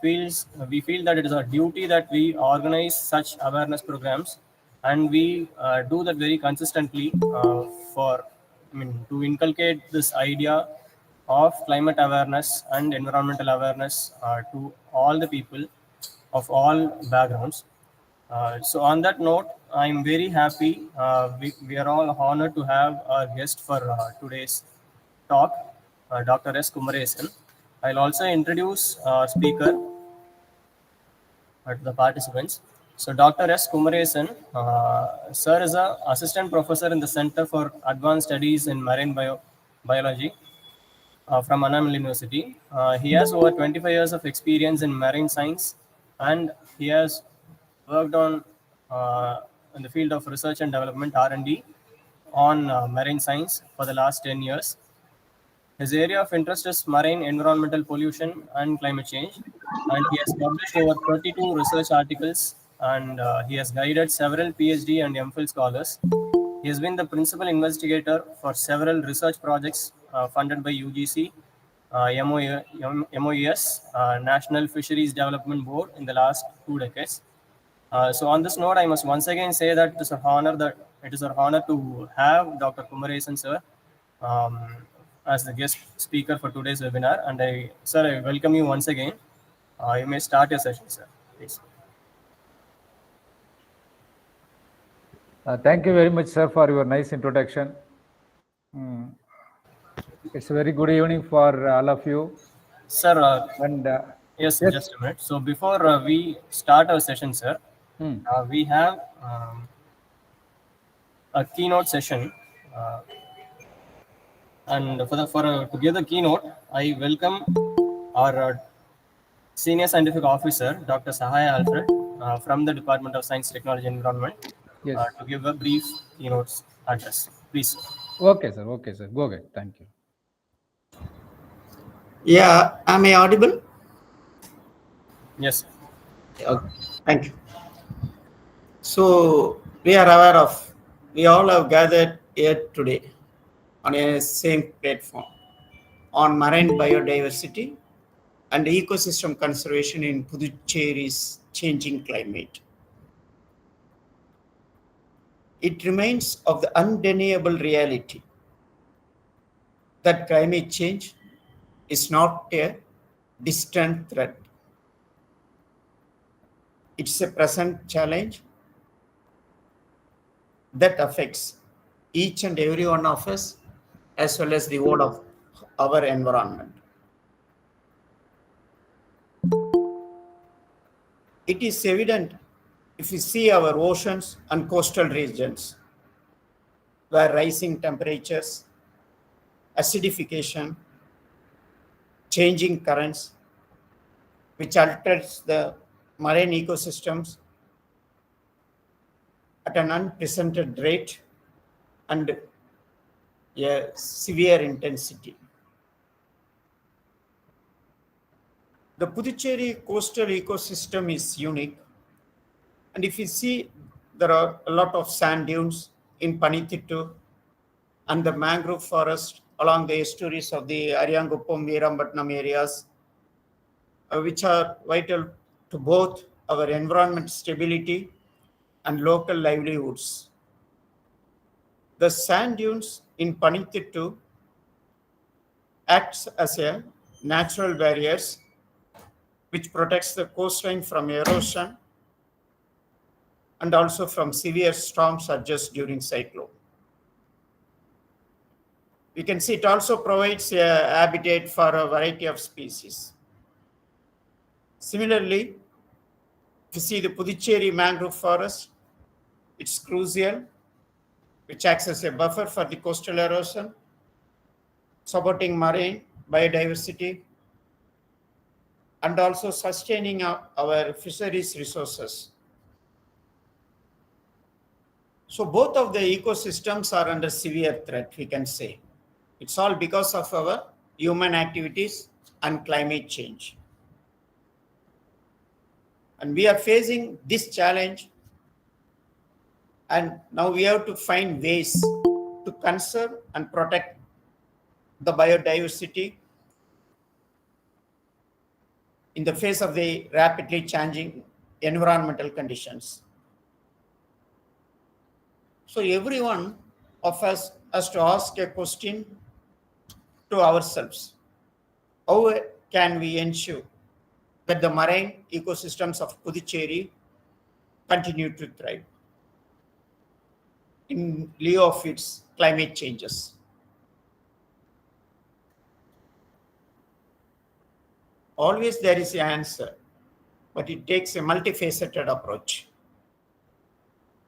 we feel that it is our duty that we organize such awareness programs, and we do that very consistently to inculcate this idea of climate awareness and environmental awareness to all the people of all backgrounds. So on that note, I'm very happy. We are all honored to have our guest for today's talk, Dr. S. Kumaresan. I'll also introduce speaker to the participants. So Dr. S. Kumaresan, sir is an assistant professor in the Center for Advanced Studies in Marine Biology from Annamal University. He has over 25 years of experience in marine science, and he has worked on in the field of research and development (R&D) on marine science for the last 10 years. His area of interest is marine environmental pollution and climate change, and he has published over 32 research articles, and he has guided several PhD and MPhil scholars. He has been the principal investigator for several research projects funded by UGC, MOES, National Fisheries Development Board in the last 2 decades. So on this note, I must once again say that it is our honor to have Dr. Kumaresan sir um, as the guest speaker for today's webinar. And I welcome you once again. You may start your session, sir, please. Thank you very much, sir, for your nice introduction. It's a very good evening for all of you. Sir, yes, just a minute. So before we start our session, sir, we have a keynote session. And to give the keynote, I welcome our Senior Scientific Officer, Dr. Sahaya Alfred, from the Department of Science, Technology and Environment, to give a brief keynote address. Please. Okay, sir. Okay, sir. Go ahead. Thank you. Yeah, am I audible? Yes. Okay, thank you. So we are aware of, we all have gathered here today on a same platform on marine biodiversity and ecosystem conservation in Puducherry's changing climate. It remains of the undeniable reality that climate change is not a distant threat. It's a present challenge that affects each and every one of us, as well as the whole of our environment. It is evident if we see our oceans and coastal regions, where rising temperatures, acidification, changing currents, which alters the marine ecosystems at an unprecedented rate and a severe intensity. The Puducherry coastal ecosystem is unique, and if you see, there are a lot of sand dunes in Panithittu and the mangrove forest along the estuaries of the Ariyanguppam, Veerambatnam areas, which are vital to both our environment stability and local livelihoods. The sand dunes in Panithittu acts as a natural barriers which protects the coastline from erosion and also from severe storm surges during cyclone. We can see it also provides a habitat for a variety of species. Similarly, if you see the Puducherry mangrove forest, it's crucial, which acts as a buffer for the coastal erosion, supporting marine biodiversity, and also sustaining our fisheries resources. So both of the ecosystems are under severe threat, we can say. It's all because of our human activities and climate change. And we are facing this challenge, and now we have to find ways to conserve and protect the biodiversity in the face of the rapidly changing environmental conditions. So every one of us has to ask a question to ourselves. How can we ensure that the marine ecosystems of Puducherry continue to thrive in lieu of its climate changes? Always there is an answer, but it takes a multifaceted approach.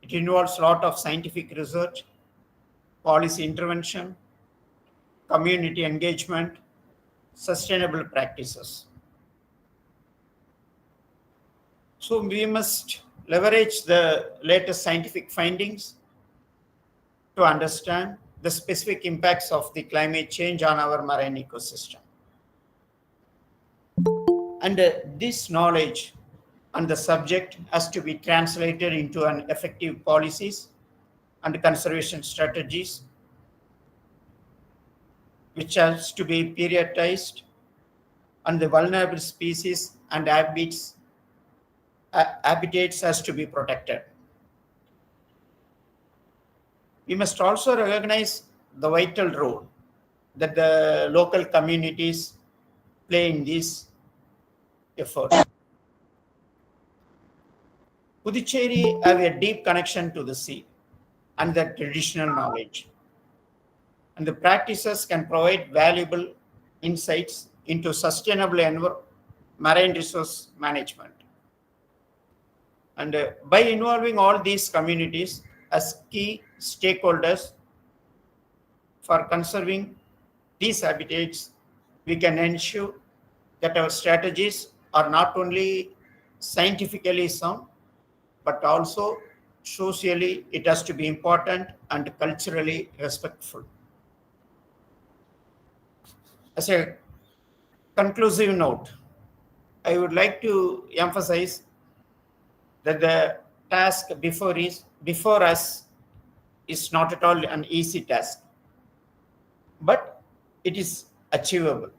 It involves a lot of scientific research, policy intervention, community engagement, sustainable practices. So we must leverage the latest scientific findings to understand the specific impacts of the climate change on our marine ecosystem. And this knowledge on the subject has to be translated into an effective policies and conservation strategies, which has to be prioritized on the vulnerable species and habitats has to be protected. We must also recognize the vital role that the local communities play in this effort. Puducherry have a deep connection to the sea and the traditional knowledge, and the practices can provide valuable insights into sustainable marine resource management. And by involving all these communities as key stakeholders for conserving these habitats, we can ensure that our strategies are not only scientifically sound, but also socially it has to be important and culturally respectful. As a conclusive note, I would like to emphasize that the task before us is not at all an easy task, but it is achievable.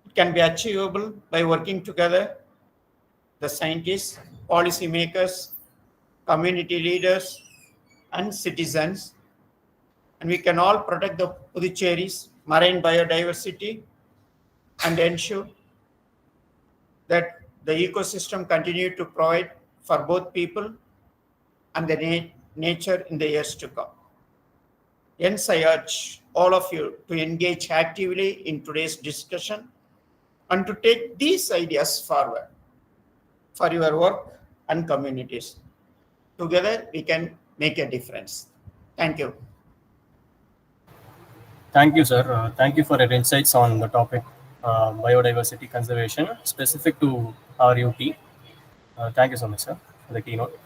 It can be achievable by working together, the scientists, policymakers, community leaders, and citizens, and we can all protect the Puducherry's marine biodiversity and ensure that the ecosystem continue to provide for both people and the nature in the years to come. Hence, I urge all of you to engage actively in today's discussion and to take these ideas forward for your work and communities. Together, we can make a difference. Thank you. Thank you, sir. Thank you for your insights on the topic biodiversity conservation specific to our UT. Thank you so much, sir, for the keynote.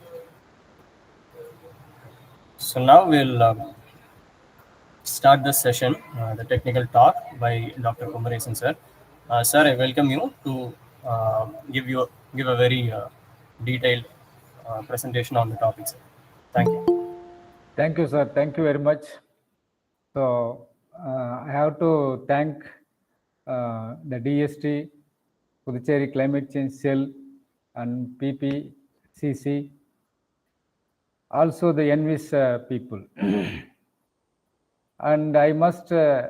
So now we'll start this session, the technical talk by Dr. Kumaresan, sir. Sir, I welcome you to give a very detailed presentation on the topic, sir. Thank you. Thank you, sir. Thank you very much. So I have to thank the DST, Puducherry Climate Change Cell, and PPCC, also the NVIS people. And I must, I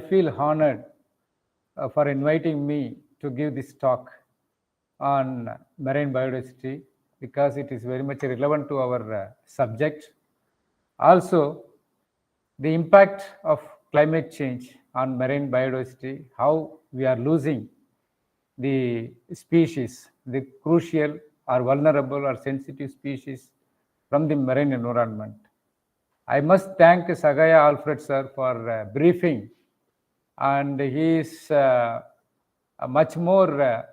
feel honored for inviting me to give this talk on marine biodiversity because it is very much relevant to our subject. Also, the impact of climate change on marine biodiversity, how we are losing the species, the crucial or vulnerable or sensitive species from the marine environment. I must thank Sagaya Alfred sir for briefing, and he is much more,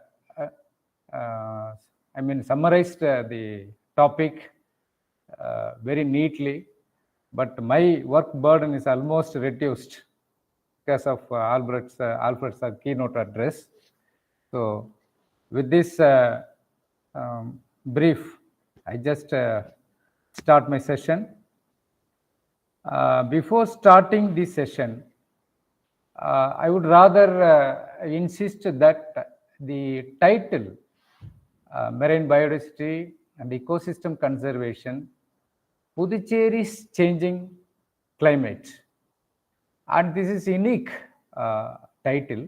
summarized the topic very neatly, but my work burden is almost reduced because of Alfred's keynote address. So with this brief, I just start my session. Before starting this session, I would rather insist that the title Marine Biodiversity and Ecosystem Conservation, Puducherry's Changing Climate. And this is unique title,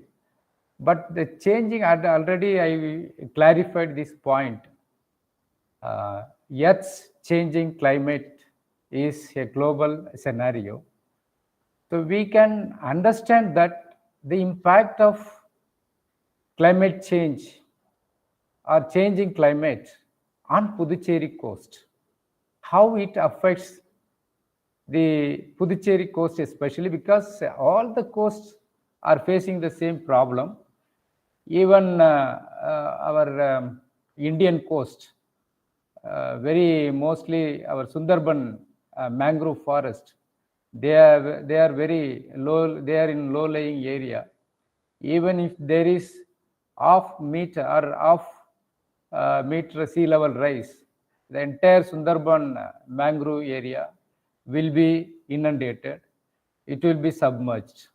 but the changing, already I clarified this point. Earth's changing climate is a global scenario. So we can understand that the impact of climate change or changing climate on Puducherry coast, how it affects the Puducherry coast, especially because all the coasts are facing the same problem. Even our Indian coast, very mostly our Sundarban mangrove forest, they are very low. They are in low-lying area. Even if there is half meter or half meter sea level rise, the entire Sundarban mangrove area will be inundated. It will be submerged.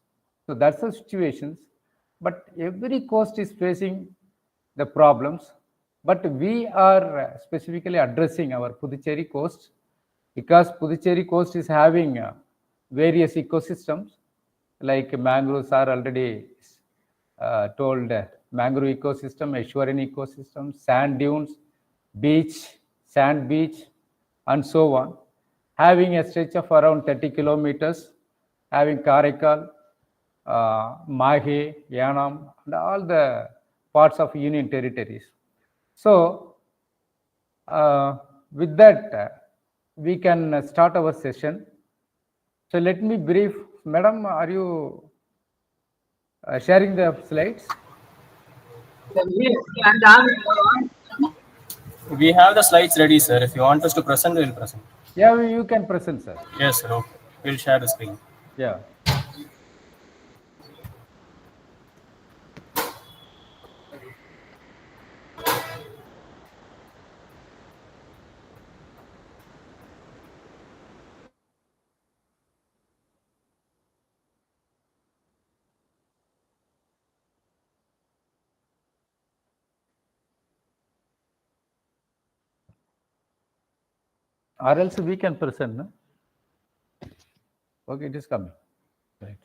So that's the situations. But every coast is facing the problems. But we are specifically addressing our Puducherry coast because Puducherry coast is having various ecosystems like mangroves are already told mangrove ecosystem, estuarine ecosystem, sand dunes, beach, sand beach, and so on. Having a stretch of around 30 kilometers, having Karaikal, Mahe, Yanam, and all the parts of union territories. So, with that, we can start our session. So, let me brief. Madam, are you sharing the slides? We have the slides ready, sir. If you want us to present, we'll present. Yeah, you can present, sir. Yes, sir. Okay. We'll share the screen. Yeah. Or else we can present, no? Okay, it is coming. Right.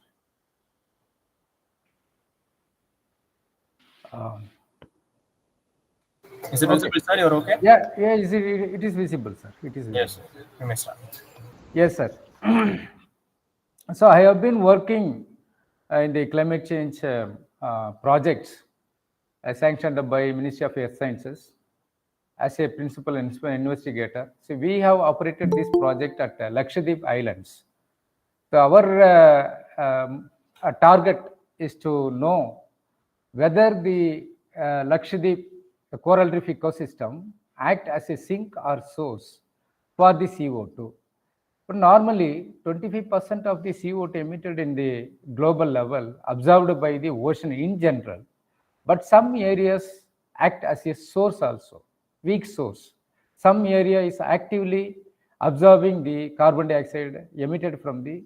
Is it visible, sir? You're okay? Yeah, it is visible, sir. It is visible. Yes, sir. You may start. Yes, sir. So I have been working in the climate change projects sanctioned by Ministry of Earth Sciences as a principal investigator. So we have operated this project at Lakshadweep Islands. So our target is to know whether the Lakshadweep coral reef ecosystem act as a sink or source for the CO2. But normally, 25% of the CO2 emitted in the global level absorbed by the ocean in general, but some areas act as a source also, weak source. Some area is actively absorbing the carbon dioxide emitted from the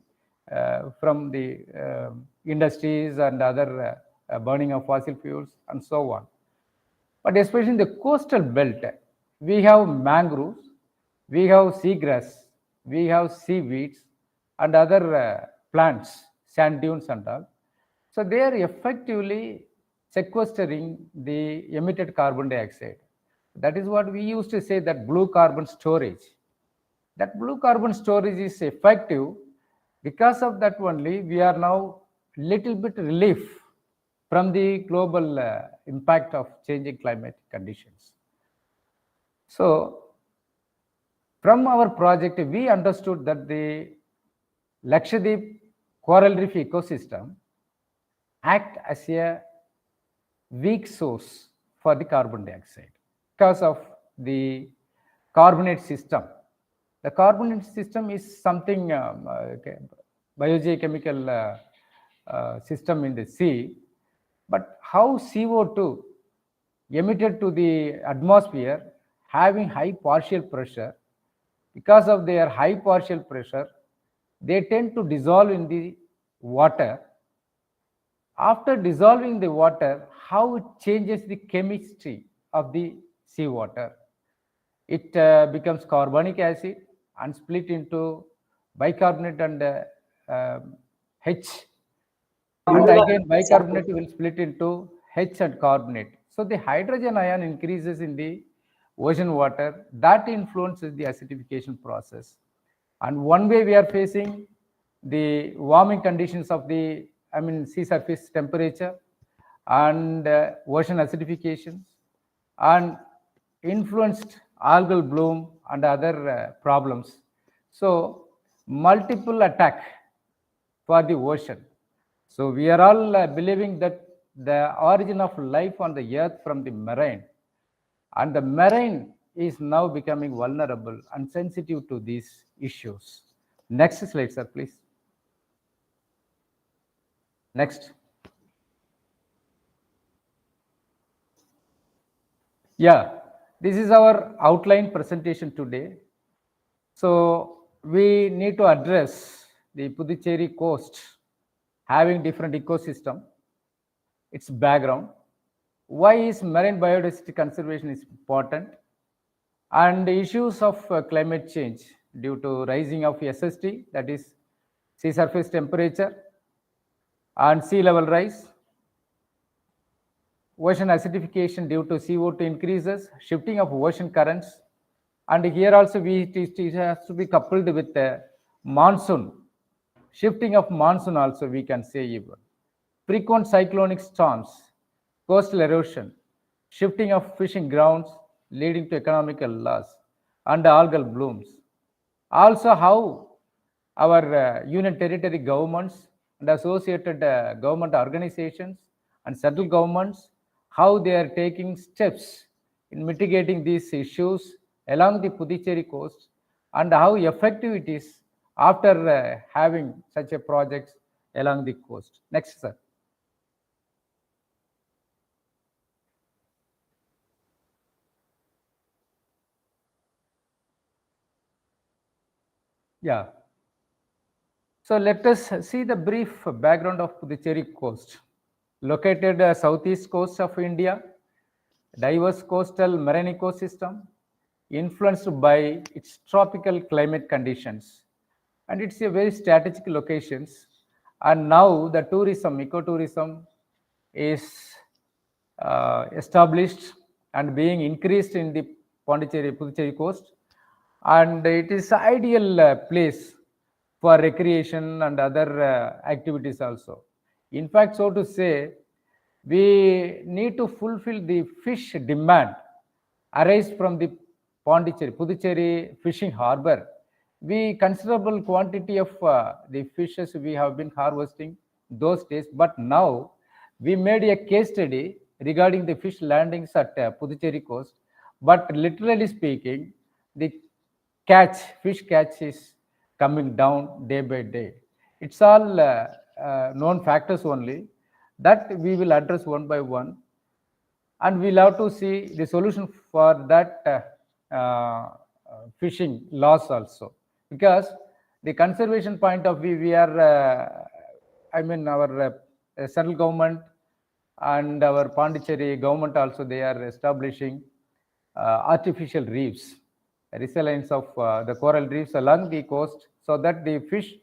industries and other burning of fossil fuels and so on. But especially in the coastal belt, we have mangroves, we have seagrass, we have seaweeds and other plants, sand dunes and all. So they are effectively sequestering the emitted carbon dioxide. That is what we used to say, that blue carbon storage. That blue carbon storage is effective. Because of that only, we are now little bit relief from the global impact of changing climate conditions. So, from our project, we understood that the Lakshadweep coral reef ecosystem act as a weak source for the carbon dioxide because of the carbonate system. The carbonate system is something biogeochemical system in the sea, but how CO2 emitted to the atmosphere having high partial pressure, because of their high partial pressure, they tend to dissolve in the water After dissolving the water, how it changes the chemistry of the seawater. It becomes carbonic acid and split into bicarbonate and H. And again, bicarbonate will split into H and carbonate. So the hydrogen ion increases in the ocean water. That influences the acidification process. And one way we are facing the warming conditions of the, sea surface temperature and ocean acidifications and influenced algal bloom and other problems. So multiple attack for the ocean. So we are all believing that the origin of life on the earth from the marine, and the marine is now becoming vulnerable and sensitive to these issues. Next slide, sir, please. Next. Yeah, this is our outline presentation today. So we need to address the Puducherry coast having different ecosystem, its background, why is marine biodiversity conservation is important, and the issues of climate change due to rising of SST, that is sea surface temperature, and sea level rise, ocean acidification due to CO2 increases, shifting of ocean currents, and here also it has to be coupled with the monsoon, shifting of monsoon also we can say even. Frequent cyclonic storms, coastal erosion, shifting of fishing grounds leading to economical loss, and algal blooms. Also how our union territory governments and associated government organizations and central governments, how they are taking steps in mitigating these issues along the Puducherry coast, and how effective it is after having such a project along the coast. Next, sir. Yeah. So let us see the brief background of Puducherry coast. Located southeast coast of India, diverse coastal marine ecosystem, influenced by its tropical climate conditions. And it's a very strategic locations. And now the tourism, ecotourism is established and being increased in the Puducherry coast. And it is ideal place for recreation and other activities also. In fact, so to say, we need to fulfill the fish demand arise from the Puducherry fishing harbor. We considerable quantity of the fishes we have been harvesting those days, but now we made a case study regarding the fish landings at Puducherry coast. But literally speaking, the fish catch is coming down day by day. It's all known factors only that we will address one by one, and we'll have to see the solution for that fishing loss also, because the conservation point of view, we are our central government and our Pondicherry government also, they are establishing artificial reefs, resilience of the coral reefs along the coast, so that the fish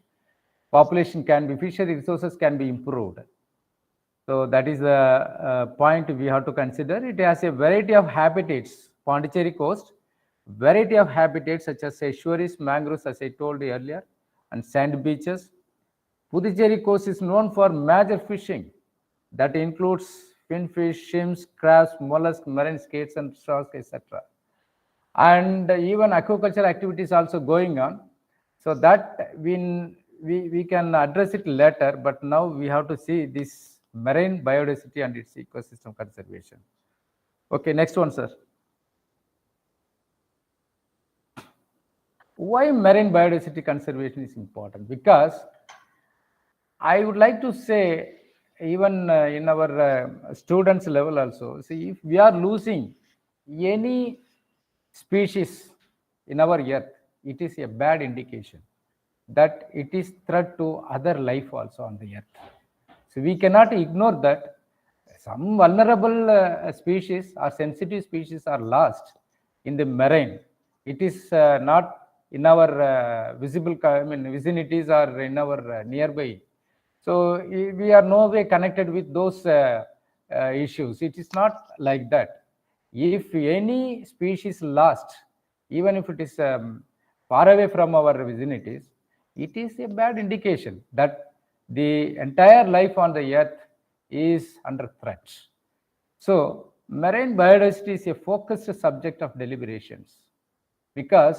population can be, fishery resources can be improved. So that is the point we have to consider. It has a variety of habitats, Pondicherry coast, variety of habitats such as estuaries, mangroves, as I told you earlier, and sand beaches. Puducherry coast is known for major fishing that includes finfish, shrimps, crabs, mollusks, marine skates, and sharks, etc. And even aquaculture activities also going on. So that we can address it later, but now we have to see this marine biodiversity and its ecosystem conservation. Okay, next one, sir. Why marine biodiversity conservation is important? Because I would like to say, even in our students level also, see, if we are losing any species in our earth, it is a bad indication that it is threat to other life also on the earth. So we cannot ignore that some vulnerable species or sensitive species are lost in the marine. It is not in our vicinities or in our nearby. So we are no way connected with those issues. It is not like that. If any species lost, even if it is far away from our vicinities, it is a bad indication that the entire life on the earth is under threat. So marine biodiversity is a focused subject of deliberations because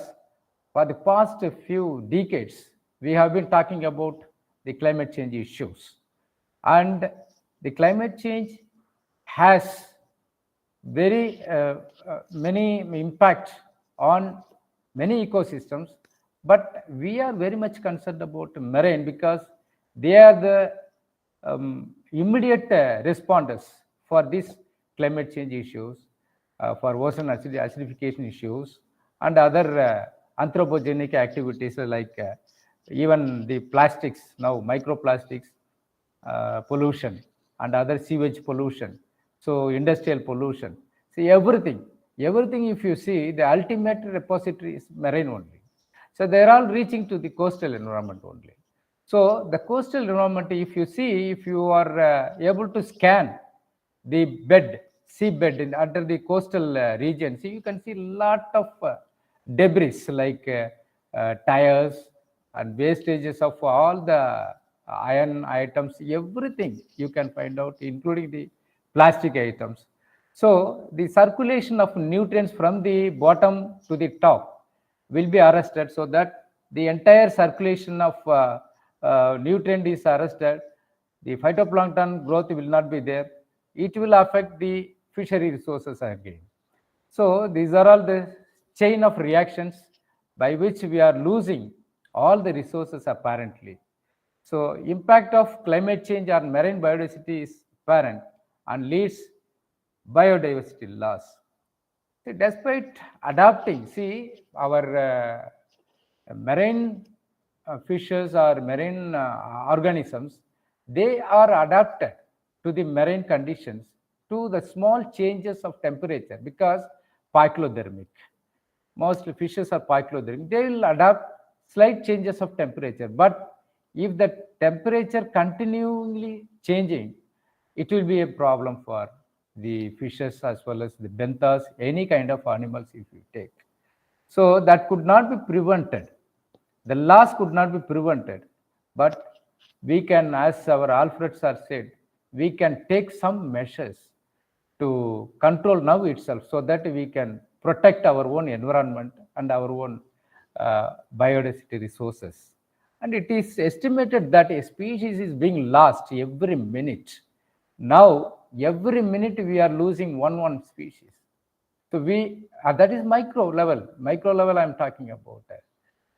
for the past few decades, we have been talking about the climate change issues. And the climate change has very many impact on many ecosystems, but we are very much concerned about marine because they are the immediate responders for these climate change issues, for ocean acidification issues, and other anthropogenic activities like even the plastics, now microplastics, pollution, and other sewage pollution. So industrial pollution. See, everything, if you see, the ultimate repository is marine only. So they're all reaching to the coastal environment only. So the coastal environment, if you see, if you are able to scan the bed, seabed under the coastal region, so you can see a lot of debris like tires and wastages of all the iron items, everything you can find out, including the plastic items. So the circulation of nutrients from the bottom to the top will be arrested, so that the entire circulation of nutrient is arrested. The phytoplankton growth will not be there. It will affect the fishery resources again. So these are all the chain of reactions by which we are losing all the resources apparently. So impact of climate change on marine biodiversity is apparent and leads biodiversity loss. See, despite adapting, see, our marine fishes or marine organisms, they are adapted to the marine conditions, to the small changes of temperature, because poikilothermic. Most fishes are poikilothermic. They will adapt slight changes of temperature. But if the temperature continually changing, it will be a problem for the fishes as well as the benthas, any kind of animals if you take. So that could not be prevented. The loss could not be prevented. But we can, as our Alfred sir said, we can take some measures to control now itself, so that we can protect our own environment and our own biodiversity resources. And it is estimated that a species is being lost every minute. Now, every minute we are losing one species. So we, that is micro level I'm talking about.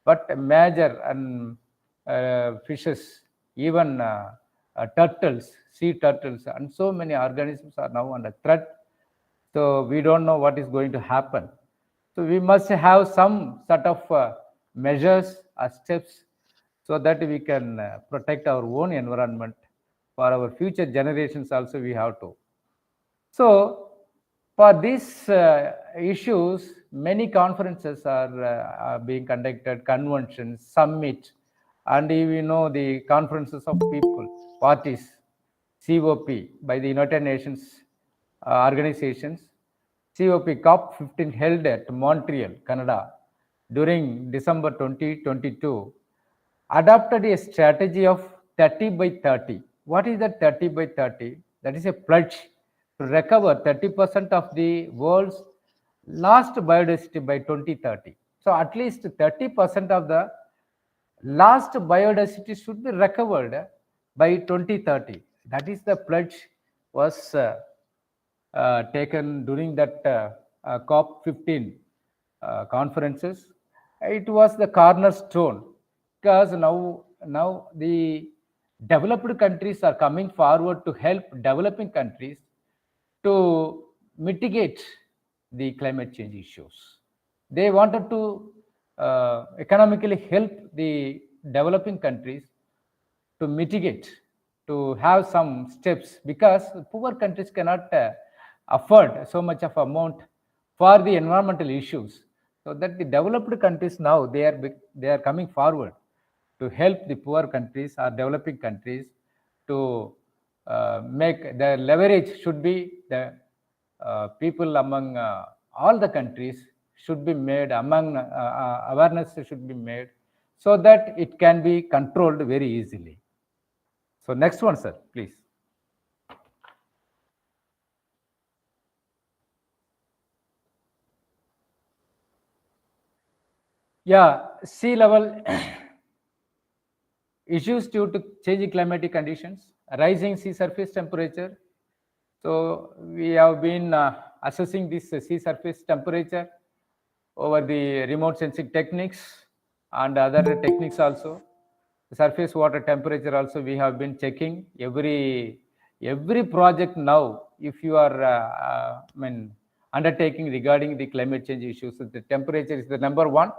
But major and fishes, even turtles, sea turtles, and so many organisms are now under threat. So we don't know what is going to happen. So we must have some sort of measures or steps so that we can protect our own environment. For our future generations also we have to. So for these issues, many conferences are being conducted, conventions, summit, and we know the conferences of people, parties, COP by the United Nations organizations. COP COP15 held at Montreal, Canada during December 2022 adopted a strategy of 30 by 30. What is that 30 by 30? That is a pledge to recover 30% of the world's lost biodiversity by 2030. So at least 30% of the lost biodiversity should be recovered by 2030. That is the pledge was taken during that COP15 conferences. It was the cornerstone, because now the developed countries are coming forward to help developing countries to mitigate the climate change issues. They wanted to economically help the developing countries to mitigate to have some steps, because poor countries cannot afford so much of amount for the environmental issues. So that the developed countries now they are coming forward to help the poor countries or developing countries to make the leverage should be the people among all the countries should be made among awareness should be made so that it can be controlled very easily. So next one, sir, please. Yeah, sea level issues due to changing climatic conditions, rising sea surface temperature. So we have been assessing this sea surface temperature over the remote sensing techniques and other techniques also. The surface water temperature also we have been checking every project now. If you are undertaking regarding the climate change issues, so the temperature is the number one,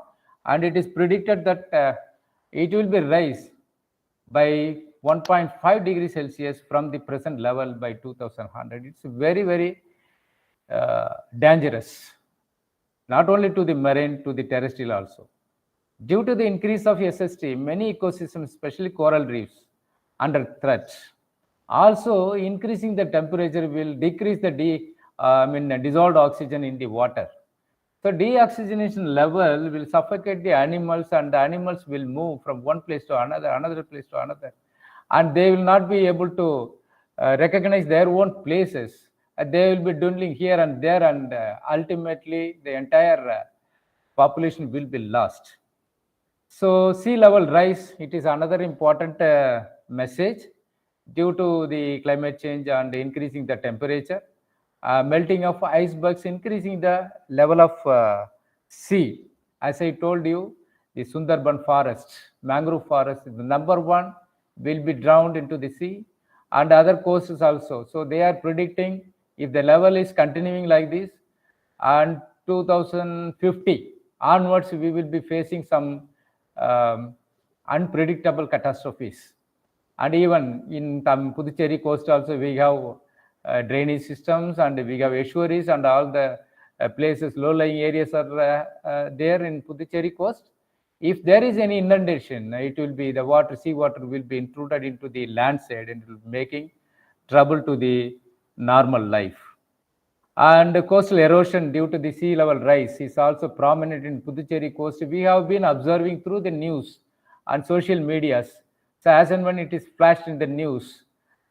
and it is predicted that it will be rise by 1.5 degrees Celsius from the present level by 2100. It's very, very dangerous, not only to the marine, to the terrestrial also. Due to the increase of SST, many ecosystems, especially coral reefs, under threat. Also, increasing the temperature will decrease the dissolved oxygen in the water. So deoxygenation level will suffocate the animals, and the animals will move from one place to another place to another, and they will not be able to recognize their own places. They will be dwindling here and there, and ultimately the entire population will be lost. So sea level rise, it is another important message due to the climate change and increasing the temperature. Melting of icebergs, increasing the level of sea. As I told you, the Sundarban forest, mangrove forest, the number one will be drowned into the sea, and other coasts also. So they are predicting if the level is continuing like this, and 2050 onwards, we will be facing some unpredictable catastrophes. And even in Puducherry coast also, we have drainage systems, and we have estuaries, and all the places, low-lying areas are there in Puducherry coast. If there is any inundation, it will be the seawater will be intruded into the land side, and it will be making trouble to the normal life. And coastal erosion due to the sea level rise is also prominent in Puducherry coast. We have been observing through the news and social medias. So as and when it is flashed in the news,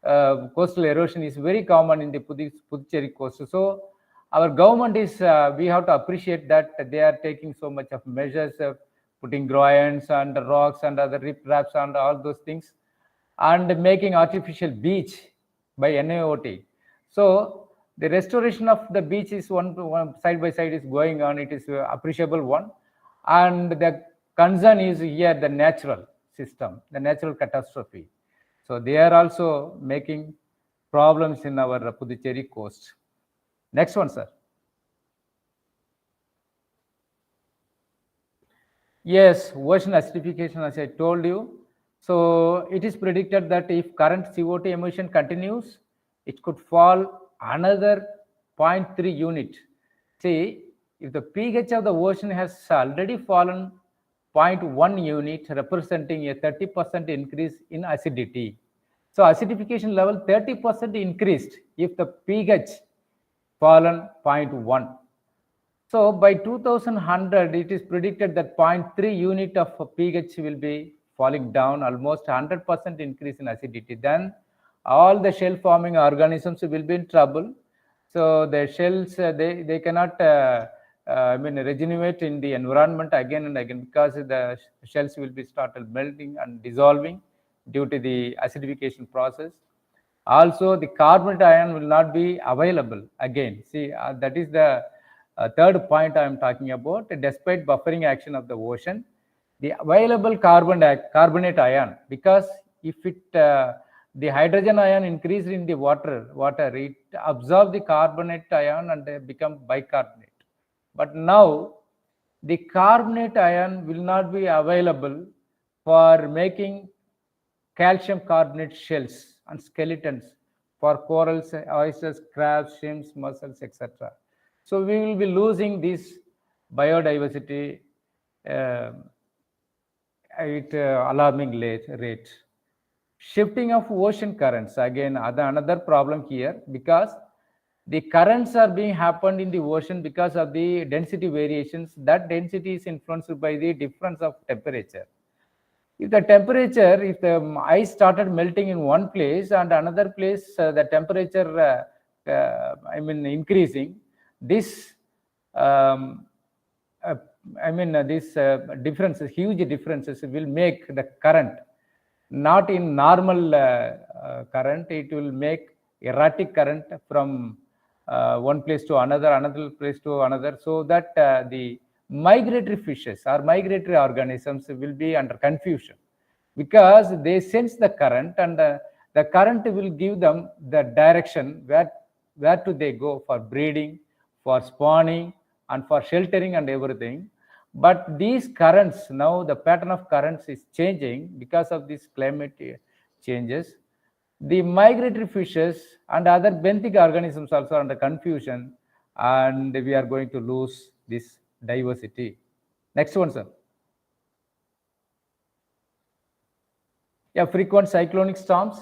coastal erosion is very common in the Puducherry coast. So our government is, we have to appreciate that they are taking so much of measures, putting groyans and rocks and other rip traps and all those things, and making artificial beach by NIOT. So the restoration of the beach is one side by side is going on. It is appreciable one, and the concern is here the natural system, the natural catastrophe. So they are also making problems in our Puducherry coast. Next one, sir. Yes, ocean acidification, as I told you. So it is predicted that if current CO2 emission continues, it could fall another 0.3 unit. See, if the pH of the ocean has already fallen 0.1 unit, representing a 30% increase in acidity. So acidification level 30% increased if the pH fallen 0.1. So by 2100, it is predicted that 0.3 unit of pH will be falling down, almost 100% increase in acidity. Then all the shell forming organisms will be in trouble. So the shells, they cannot regenerate in the environment again and again, because the shells will be started melting and dissolving due to the acidification process. Also, the carbonate ion will not be available again. See, that is the third point I am talking about. Despite buffering action of the ocean, the available carbonate ion, because if it the hydrogen ion increased in the water, it absorbs the carbonate ion and become bicarbonate. But now the carbonate ion will not be available for making calcium carbonate shells and skeletons for corals, oysters, crabs, shrimps, mussels, etc. So we will be losing this biodiversity at alarming rate. Shifting of ocean currents, again another problem here, because the currents are being happened in the ocean because of the density variations. That density is influenced by the difference of temperature. If the temperature, if the ice started melting in one place and another place the temperature increasing, this these differences, huge differences will make the current not in normal current. It will make erratic current from one place to another place to another, so that the migratory fishes or migratory organisms will be under confusion, because they sense the current, and the current will give them the direction where to they go for breeding, for spawning, and for sheltering and everything. But these currents, now the pattern of currents is changing because of these climate changes. The migratory fishes and other benthic organisms also are under confusion, and we are going to lose this diversity. Next one, sir. Yeah, frequent cyclonic storms.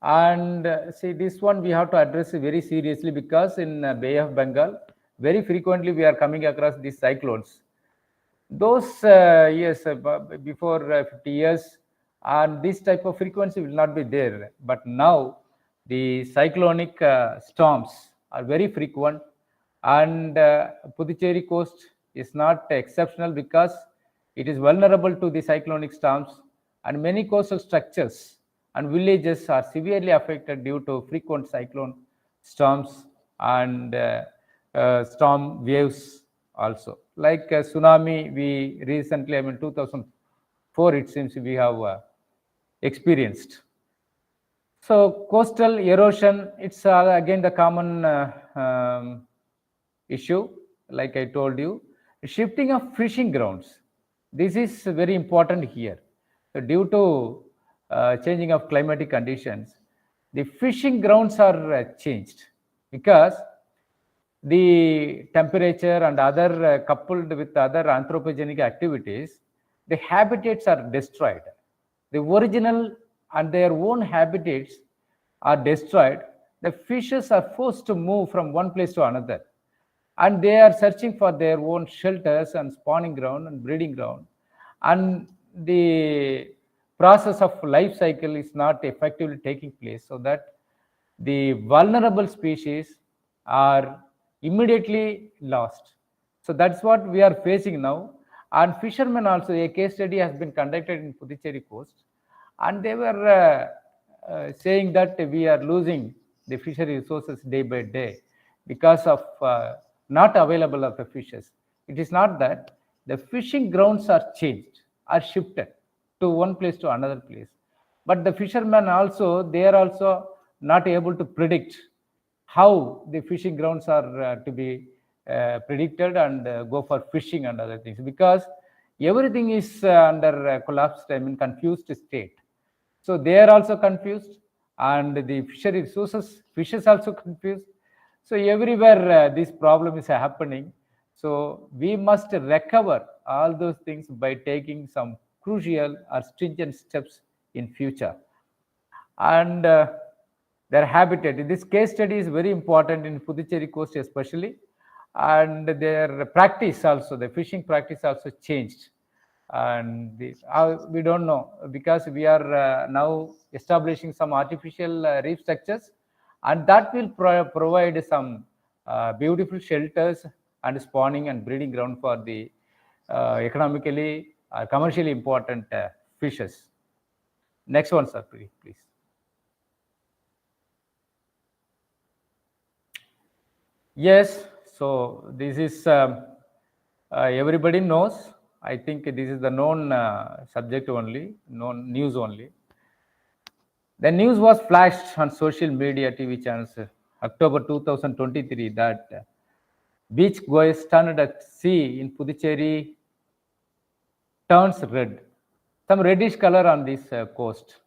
And see, this one we have to address very seriously, because in Bay of Bengal, very frequently we are coming across these cyclones. Those years, before 50 years, and this type of frequency will not be there. But now the cyclonic storms are very frequent, and Puducherry coast is not exceptional, because it is vulnerable to the cyclonic storms, and many coastal structures and villages are severely affected due to frequent cyclone storms and storm waves also. Like tsunami, we recently, 2004, it seems we have experienced. So coastal erosion, it's again the common issue, like I told you. Shifting of fishing grounds, this is very important here. So due to changing of climatic conditions, the fishing grounds are changed, because the temperature and other coupled with other anthropogenic activities, the habitats are destroyed. The original and their own habitats are destroyed. The fishes are forced to move from one place to another, and they are searching for their own shelters and spawning ground and breeding ground, and the process of life cycle is not effectively taking place, so that the vulnerable species are immediately lost. So that's what we are facing now. And fishermen also, a case study has been conducted in Puducherry coast, and they were saying that we are losing the fishery resources day by day because of not available of the fishes. It is not that the fishing grounds are changed, are shifted to one place to another place, but the fishermen also, they are also not able to predict how the fishing grounds are to be predicted and go for fishing and other things, because everything is under collapsed, confused state. So they are also confused, and the fishery resources, fishes also confused. So everywhere this problem is happening. So we must recover all those things by taking some crucial or stringent steps in future. And their habitat, this case study is very important in Puducherry coast especially, and their practice also, the fishing practice also changed. And we don't know, because we are now establishing some artificial reef structures, and that will provide some beautiful shelters and spawning and breeding ground for the economically commercially important fishes. Next one, sir, please. Yes, so this is everybody knows. I think this is the known subject only, known news only. The news was flashed on social media TV channels October 2023 that beach goers stranded at sea in Puducherry turns red, some reddish color on this coast.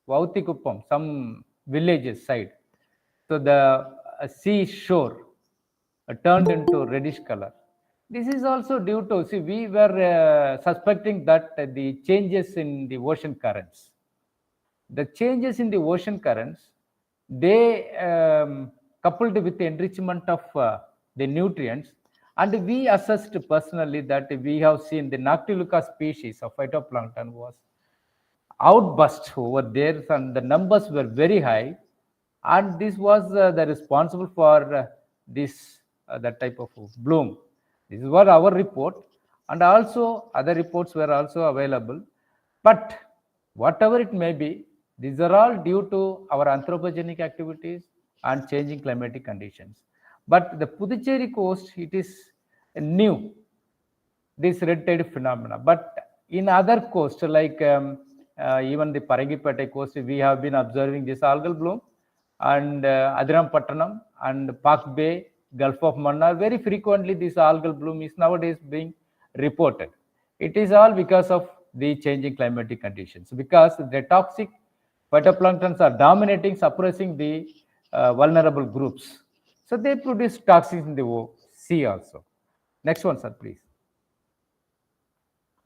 Vautikuppam, some villages side. So the sea shore turned into reddish color. This is also due to, see, we were suspecting that the changes in the ocean currents. The changes in the ocean currents, they coupled with the enrichment of the nutrients, and we assessed personally that we have seen the Noctiluca species of phytoplankton was outburst over there, and the numbers were very high, and this was the responsible for this that type of bloom. This is what our report, and also other reports were also available. But whatever it may be, these are all due to our anthropogenic activities and changing climatic conditions. But the Puducherry coast, it is new, this red tide phenomena. But in other coasts, like even the Parangipete coast, we have been observing this algal bloom, and Adirampattanam and Park Bay, Gulf of Mannar, very frequently this algal bloom is nowadays being reported. It is all because of the changing climatic conditions, because the toxic phytoplanktons are dominating, suppressing the vulnerable groups. So they produce toxins in the sea also. Next one, sir, please.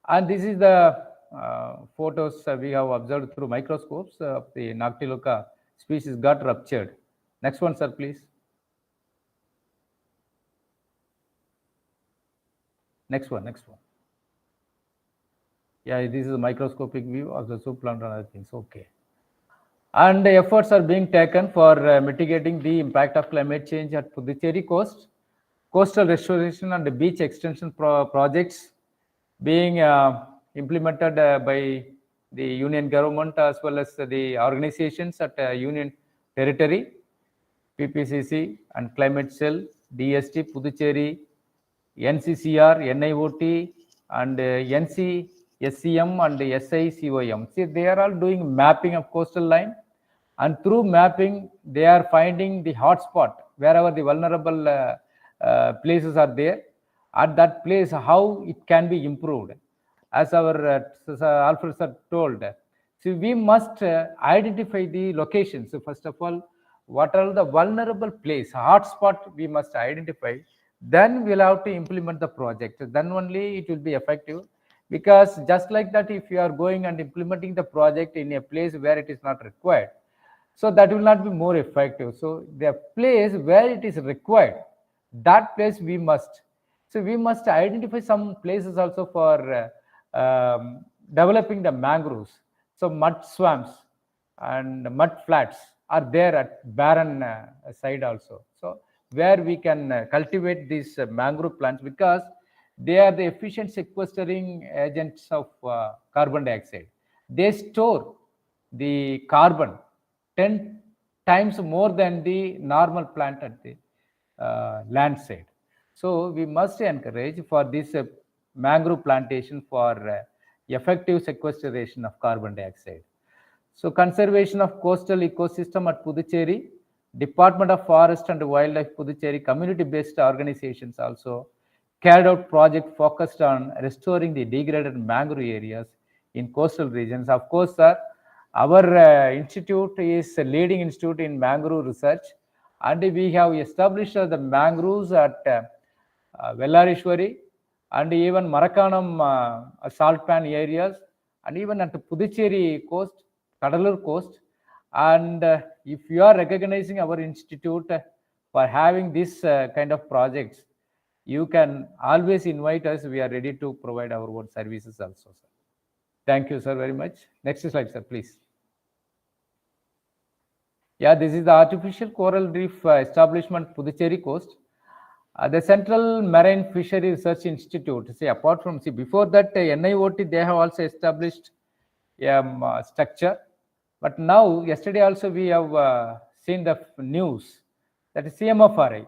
And this is the photos we have observed through microscopes of the Noctiluca species got ruptured. Next one, sir, please. Next one. Yeah, this is a microscopic view of the zooplankton and other things. Okay. And the efforts are being taken for mitigating the impact of climate change at Puducherry coast. Coastal restoration and beach extension projects being implemented by the union government as well as the organizations at union territory, PPCC and Climate Cell, DST, Puducherry, NCCR, NIOT, and NCSCM and SICOM. See, they are all doing mapping of coastal line, and through mapping, they are finding the hotspot wherever the vulnerable places are there. At that place, how it can be improved. As our Alfred sir told, so we must identify the locations. So first of all, what are the vulnerable place, hotspot we must identify. Then we'll have to implement the project. Then only it will be effective. Because just like that, if you are going and implementing the project in a place where it is not required, so that will not be more effective. So the place where it is required, that place we must. So we must identify some places also for developing the mangroves. So mud swamps and mud flats are there at barren side also. So where we can cultivate these mangrove plants, because they are the efficient sequestering agents of carbon dioxide. They store the carbon 10 times more than the normal plant at the land side. So we must encourage for this mangrove plantation for effective sequestration of carbon dioxide. So conservation of coastal ecosystem at Puducherry, Department of Forest and Wildlife Puducherry, community-based organizations also carried out project focused on restoring the degraded mangrove areas in coastal regions. Of course, sir, our institute is a leading institute in mangrove research, and we have established the mangroves at Vellarishwari and even Marakanam salt pan areas, and even at the Puducherry coast, Kadalur coast. And if you are recognizing our institute for having this kind of projects, you can always invite us. We are ready to provide our own services also, sir. Thank you, sir, very much. Next slide, sir, please. Yeah, this is the artificial coral reef establishment, Puducherry coast. The Central Marine Fishery Research Institute. See, apart from, before that NIOT, they have also established a structure. But now, yesterday also we have seen the news that CMFRI,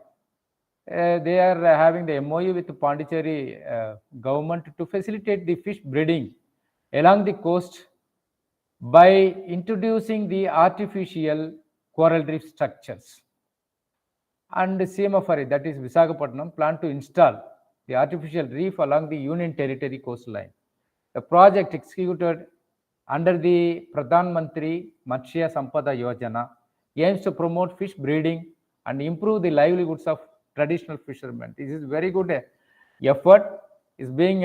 they are having the MOU with the Puducherry government to facilitate the fish breeding along the coast by introducing the artificial coral reef structures. And CMFRI, that is Visakhapatnam, plan to install the artificial reef along the Union Territory coastline. The project executed under the Pradhan Mantri Matsya Sampada Yojana aims to promote fish breeding and improve the livelihoods of traditional fishermen. This is very good effort is being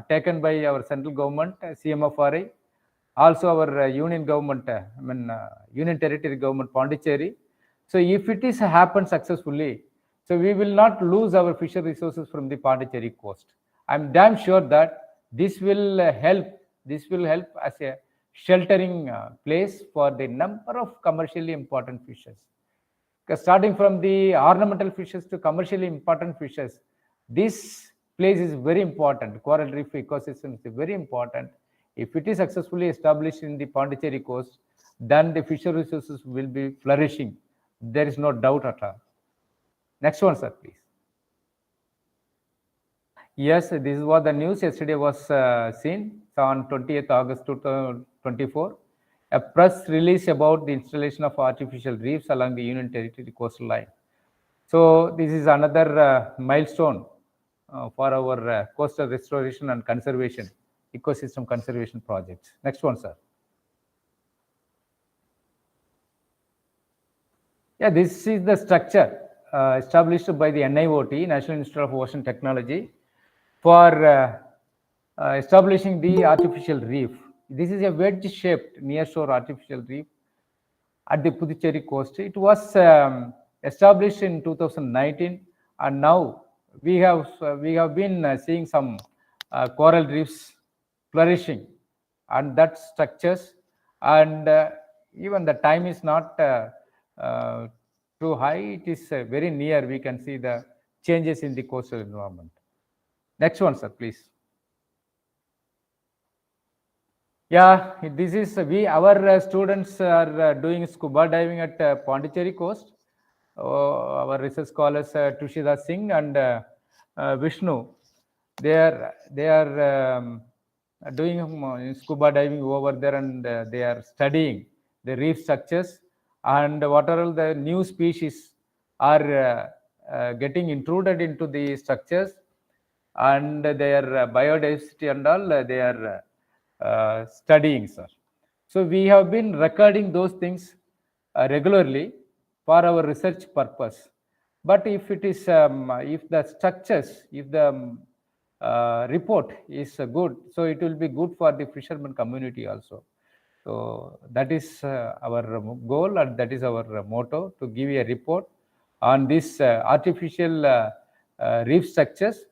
taken by our central government, CMFRI, also our union government, union territory government, Puducherry. So if it is happen successfully, so we will not lose our fisher resources from the Puducherry coast. I'm damn sure that this will help. This will help as a sheltering place for the number of commercially important fishes. Because starting from the ornamental fishes to commercially important fishes, this place is very important. Coral reef ecosystem is very important. If it is successfully established in the Puducherry coast, then the fisher resources will be flourishing. There is no doubt at all. Next one, sir, please. Yes, this is what the news yesterday was seen. So on 20th August 2024, a press release about the installation of artificial reefs along the Union Territory coastal line. So this is another milestone for our coastal restoration and conservation, ecosystem conservation projects. Next one, sir. Yeah, this is the structure established by the NIOT, National Institute of Ocean Technology, for establishing the artificial reef. This is a wedge-shaped nearshore artificial reef at the Puducherry coast. It was established in 2019, and now we have been seeing some coral reefs flourishing, and that structures, and even the time is not too high. It is very near. We can see the changes in the coastal environment. Next one, sir, please. Yeah, this is our students are doing scuba diving at Puducherry coast. Our research scholars Tushida Singh and Vishnu, they are doing scuba diving over there, and they are studying the reef structures and what are all the new species are getting intruded into the structures, and their biodiversity and all they are studying, sir. So we have been recording those things regularly for our research purpose. But if it is, if the structures, if the report is good, so it will be good for the fisherman community also. So that is our goal, and that is our motto, to give a report on this artificial reef structures.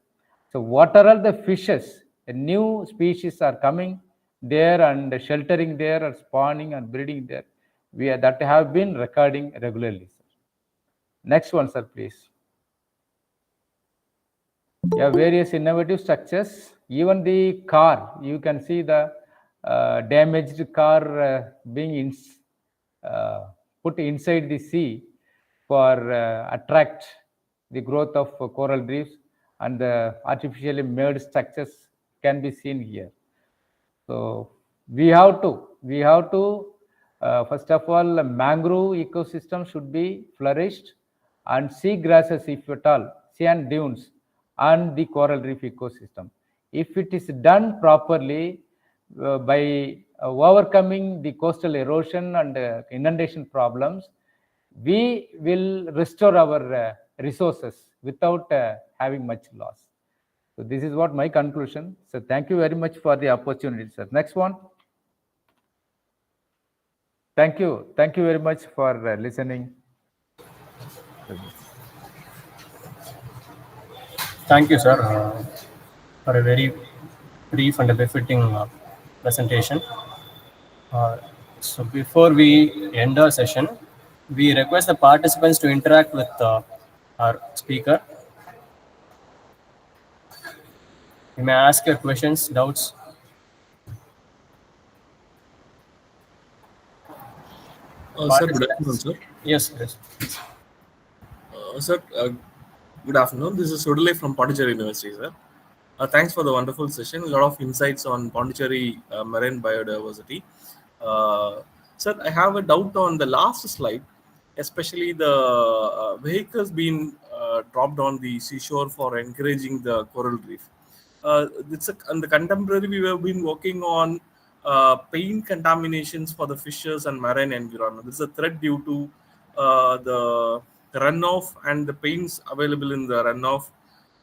So what are all the fishes, new species are coming there and sheltering there and spawning and breeding there. We are, that have been recording regularly, sir. Next one, sir, please. Yeah, various innovative structures. Even the car, you can see the damaged car being put inside the sea for attract the growth of coral reefs, and the artificially made structures can be seen here. So we have to first of all, mangrove ecosystem should be flourished, and sea grasses, if at all, sand dunes, and the coral reef ecosystem. If it is done properly by overcoming the coastal erosion and inundation problems, we will restore our resources without having much loss. So this is what my conclusion. So thank you very much for the opportunity, sir. Next one. Thank you very much for listening. Thank you, sir, for a very brief and a befitting presentation. So before we end our session, we request the participants to interact with our speaker. You may ask your questions, doubts. Sir, good afternoon, sir. Yes. Sir, good afternoon. This is Puducherry from Puducherry University, sir. Thanks for the wonderful session. A lot of insights on Puducherry marine biodiversity. Sir, I have a doubt on the last slide, especially the vehicles being dropped on the seashore for encouraging the coral reef. On the contemporary, we have been working on paint contaminations for the fishes and marine environment. This is a threat due to the runoff and the paints available in the runoff,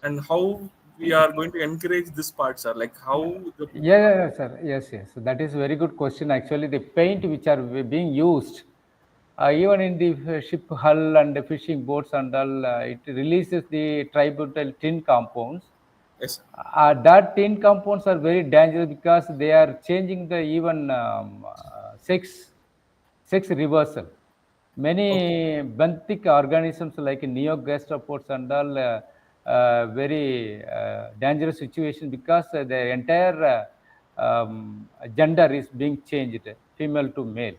and how we are going to encourage this part, sir. Like how the Yeah, sir. Yes, yes. So that is a very good question. Actually, the paint which are being used, even in the ship hull and the fishing boats and all, it releases the tributyl tin compounds. yes, sir. That tin compounds are very dangerous because they are changing the even sex reversal. Many benthic organisms like neogastropods and all very dangerous situation because the entire gender is being changed, female to male.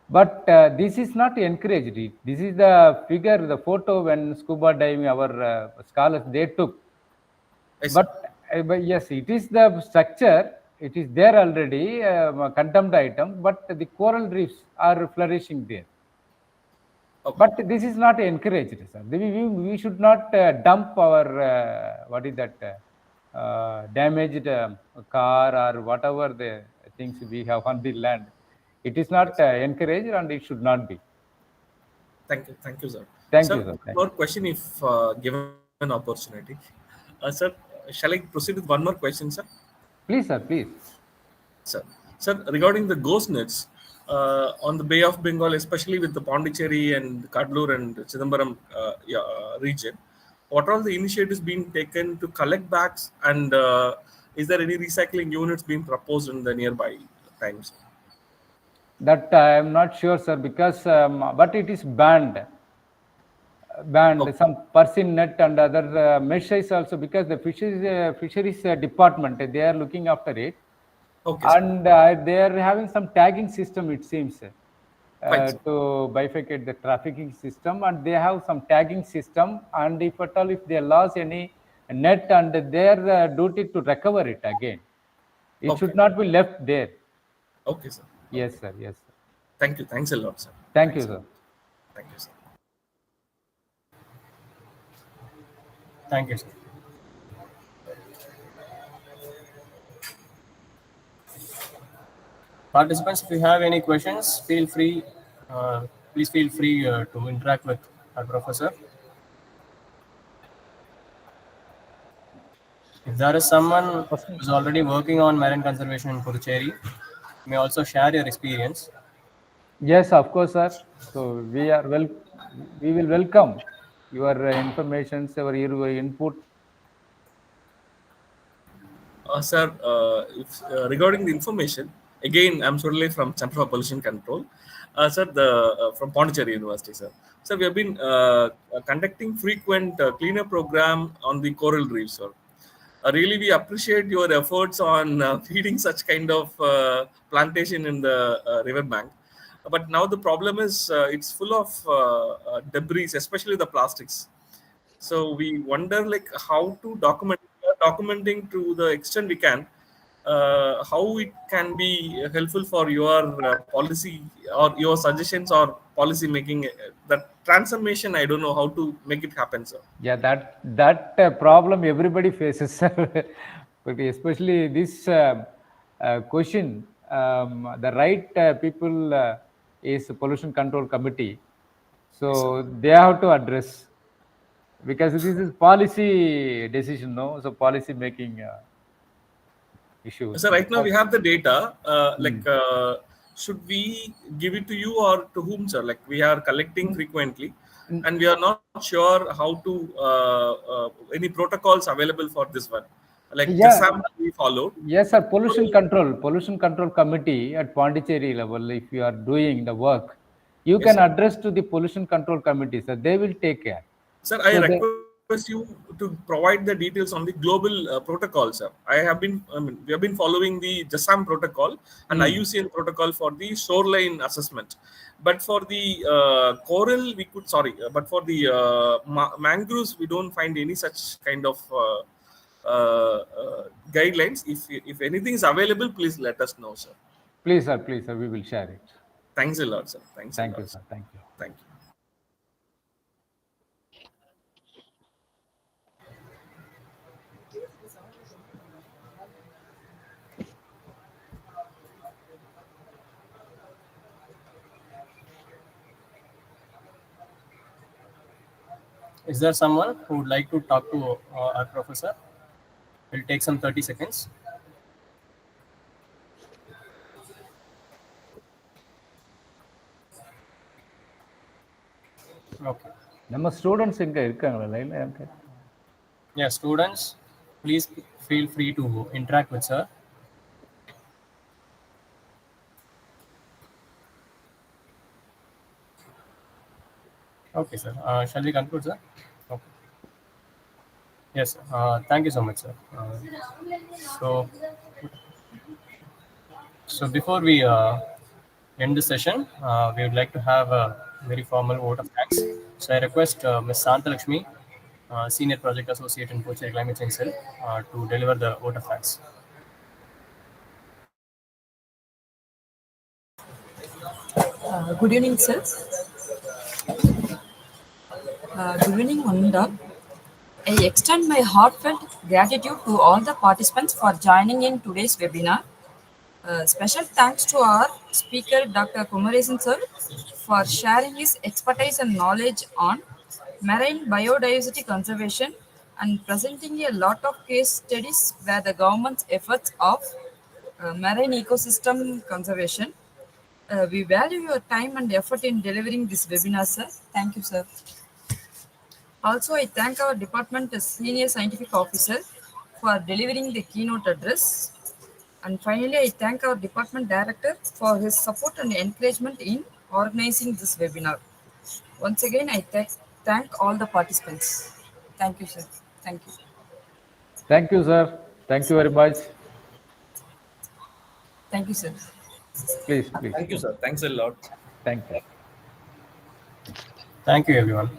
But this is not encouraged. This is the figure, the photo when scuba diving, our scholars, they took. Yes, sir. But yes, it is the structure. It is there already, a condemned item, but the coral reefs are flourishing there. Okay. But this is not encouraged, sir. We should not dump our, what is that, damaged car or whatever the things we have on the land. It is not encouraged and it should not be. Thank you, sir. Thank Sir, you, sir. one more question, if given opportunity. Sir, shall I proceed with one more question, sir? Please, sir, please. Sir, regarding the ghost nets on the Bay of Bengal, especially with the Pondicherry and Kadlur and Chidambaram region, what are the initiatives being taken to collect bags, and is there any recycling units being proposed in the nearby times? That I am not sure, sir, because but it is banned. Okay. Some person net and other meshes also, because the fisheries department, they are looking after it. Okay, sir. And they are having some tagging system, it seems, Fine, sir. to bifurcate the trafficking system, and they have some tagging system, and if at all if they lost any net, and their duty to recover it again, it should Okay. not be left there. Okay, sir. Yes, sir. Yes, sir. Thank you. Thanks a lot, sir. Thank you, Thanks a sir. lot. Thank you, sir. Thank you, sir. Participants, if you have any questions, feel free. Please feel free to interact with our professor. If there is someone who's already working on marine conservation in Puducherry, you may also share your experience. Yes, of course, sir. So we will welcome your informations, your input. Sir, regarding the information, again, I'm Surely from Center for Pollution Control. Sir, from Pondicherry University, sir. Sir, we have been conducting frequent cleanup program on the coral reefs, sir. Really, we appreciate your efforts on feeding such kind of plantation in the riverbank. But now the problem is it's full of debris, especially the plastics. So we wonder like how to documenting to the extent we can, how it can be helpful for your policy or your suggestions or policy making. That transformation, I don't know how to make it happen, sir. Yeah, that problem everybody faces, sir. But especially this question, the right people is Pollution Control Committee, so they have to address, because this is policy decision, no? So policy making issues. So right now we have the data. Should we give it to you or to whom, sir? Like we are collecting frequently, and we are not sure how to any protocols available for this one. Like Yeah. JASAM we followed. Yes, sir. Pollution Control Committee at Pondicherry level, if you are doing the work, you Yes, can sir. address to the Pollution Control Committee, sir. They will take care. Sir, I So request you to provide the details on the global protocol, sir. We have been following the JASAM protocol and IUCN protocol for the shoreline assessment. But for the coral, but for the mangroves, we don't find any such kind of guidelines. If anything is available, please let us know, sir. please, sir, we will share it. Thanks a lot, sir. Thanks a Thank lot, you, sir. Thank you. Thank you. Is there someone who would like to talk to our professor? It'll take some 30 seconds. Okay. நம்ம students இங்கே இருக்காங்களா லைனில் எனக்கு? Yeah, students, please feel free to interact with sir. Okay, sir. Shall we conclude, sir? Okay. Yes, sir. Thank you so much, sir. So before we end the session, we would like to have a very formal vote of thanks. So I request Ms. Santalakshmi, Senior Project Associate in Puducherry Climate Change Cell, to deliver the vote of thanks. Good evening, sir. Good evening, Ananda. I extend my heartfelt gratitude to all the participants for joining in today's webinar. Special thanks to our speaker, Dr. Kumaresan sir, for sharing his expertise and knowledge on marine biodiversity conservation and presenting a lot of case studies where the government's efforts of marine ecosystem conservation. We value your time and effort in delivering this webinar, sir. Thank you, sir. Also, I thank our department senior scientific officer for delivering the keynote address. And finally, I thank our department director for his support and encouragement in organizing this webinar. Once again, I thank all the participants. Thank you, sir. Thank you. Thank you, sir. Thank you very much. Thank you, sir. Please. Thank you, sir. Thanks a lot. Thank you. Thank you, everyone.